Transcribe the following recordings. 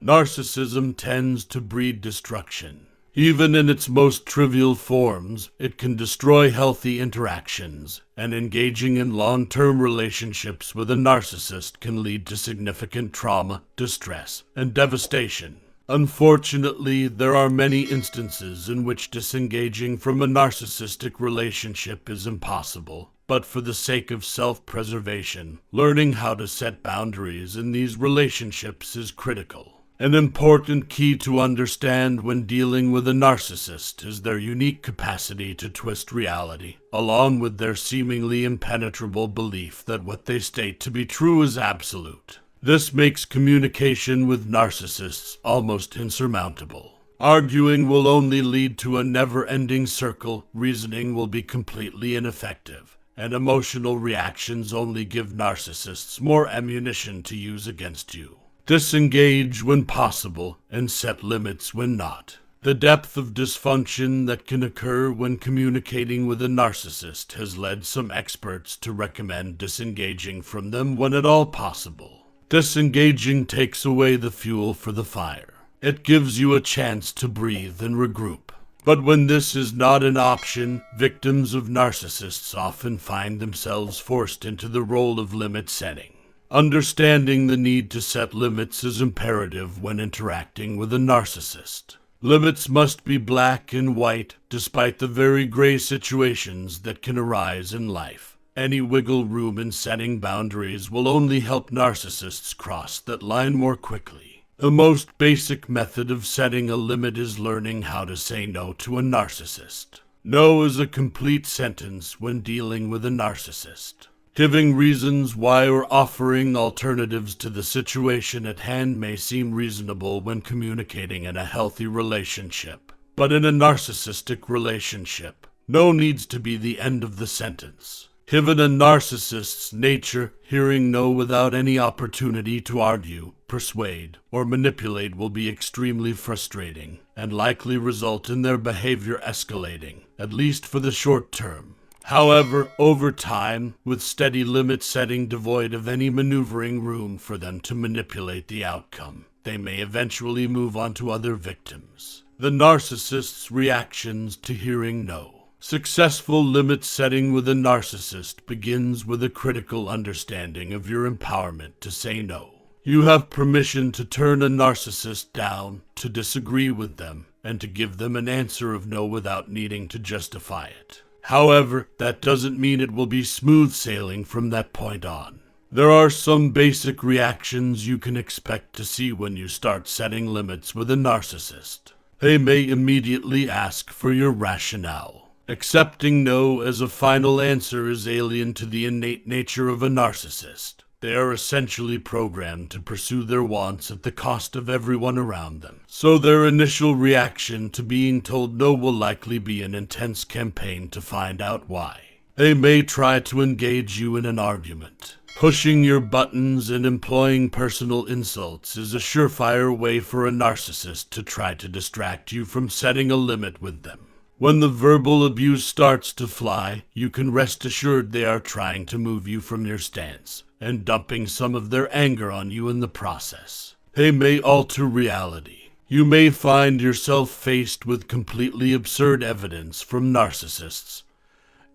Narcissism tends to breed destruction. Even in its most trivial forms, it can destroy healthy interactions, and engaging in long-term relationships with a narcissist can lead to significant trauma, distress, and devastation. Unfortunately, there are many instances in which disengaging from a narcissistic relationship is impossible. But for the sake of self-preservation, learning how to set boundaries in these relationships is critical. An important key to understand when dealing with a narcissist is their unique capacity to twist reality, along with their seemingly impenetrable belief that what they state to be true is absolute. This makes communication with narcissists almost insurmountable. Arguing will only lead to a never-ending circle, reasoning will be completely ineffective, and emotional reactions only give narcissists more ammunition to use against you. Disengage when possible, and set limits when not. The depth of dysfunction that can occur when communicating with a narcissist has led some experts to recommend disengaging from them when at all possible. Disengaging takes away the fuel for the fire. It gives you a chance to breathe and regroup. But when this is not an option, victims of narcissists often find themselves forced into the role of limit setting. Understanding the need to set limits is imperative when interacting with a narcissist. Limits must be black and white, despite the very gray situations that can arise in life. Any wiggle room in setting boundaries will only help narcissists cross that line more quickly. The most basic method of setting a limit is learning how to say no to a narcissist. No is a complete sentence when dealing with a narcissist. Giving reasons why or offering alternatives to the situation at hand may seem reasonable when communicating in a healthy relationship. But in a narcissistic relationship, no needs to be the end of the sentence. Given a narcissist's nature, hearing no without any opportunity to argue, persuade, or manipulate will be extremely frustrating, and likely result in their behavior escalating, at least for the short term. However, over time, with steady limit setting devoid of any maneuvering room for them to manipulate the outcome, they may eventually move on to other victims. The narcissist's reactions to hearing no. Successful limit setting with a narcissist begins with a critical understanding of your empowerment to say no. You have permission to turn a narcissist down, to disagree with them, and to give them an answer of no without needing to justify it. However, that doesn't mean it will be smooth sailing from that point on. There are some basic reactions you can expect to see when you start setting limits with a narcissist. They may immediately ask for your rationale. Accepting no as a final answer is alien to the innate nature of a narcissist. They are essentially programmed to pursue their wants at the cost of everyone around them. So their initial reaction to being told no will likely be an intense campaign to find out why. They may try to engage you in an argument. Pushing your buttons and employing personal insults is a surefire way for a narcissist to try to distract you from setting a limit with them. When the verbal abuse starts to fly, you can rest assured they are trying to move you from your stance, and dumping some of their anger on you in the process. They may alter reality. You may find yourself faced with completely absurd evidence from narcissists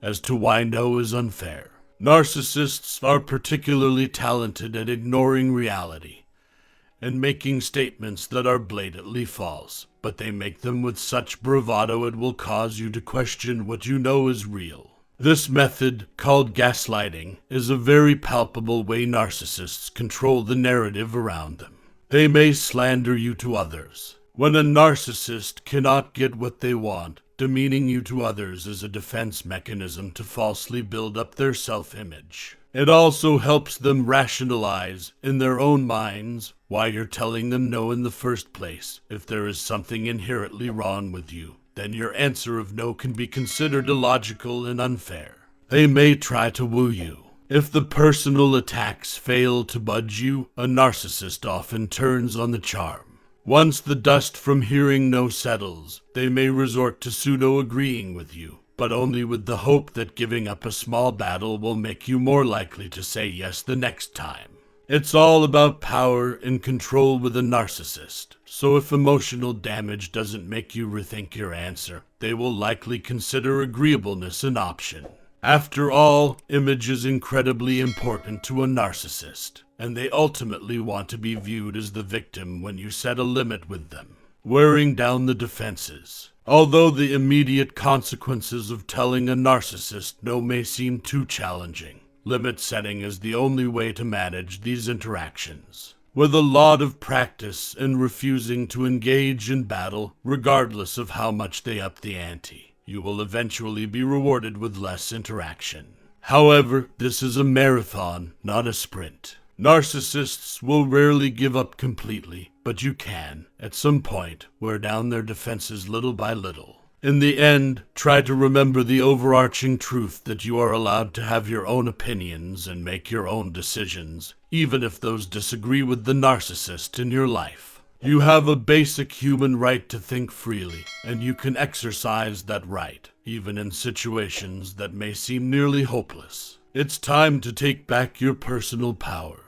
as to why no is unfair. Narcissists are particularly talented at ignoring reality and making statements that are blatantly false, but they make them with such bravado it will cause you to question what you know is real. This method, called gaslighting, is a very palpable way narcissists control the narrative around them. They may slander you to others. When a narcissist cannot get what they want, demeaning you to others is a defense mechanism to falsely build up their self-image. It also helps them rationalize, in their own minds, why you're telling them no in the first place. If there is something inherently wrong with you, then your answer of no can be considered illogical and unfair. They may try to woo you. If the personal attacks fail to budge you, a narcissist often turns on the charm. Once the dust from hearing no settles, they may resort to pseudo-agreeing with you, but only with the hope that giving up a small battle will make you more likely to say yes the next time. It's all about power and control with a narcissist. So if emotional damage doesn't make you rethink your answer, they will likely consider agreeableness an option. After all, image is incredibly important to a narcissist, and they ultimately want to be viewed as the victim when you set a limit with them, wearing down the defenses. Although the immediate consequences of telling a narcissist no may seem too challenging, limit setting is the only way to manage these interactions. With a lot of practice and refusing to engage in battle, regardless of how much they up the ante, you will eventually be rewarded with less interaction. However, this is a marathon, not a sprint. Narcissists will rarely give up completely, but you can, at some point, wear down their defenses little by little. In the end, try to remember the overarching truth that you are allowed to have your own opinions and make your own decisions, even if those disagree with the narcissist in your life. You have a basic human right to think freely, and you can exercise that right, even in situations that may seem nearly hopeless. It's time to take back your personal power.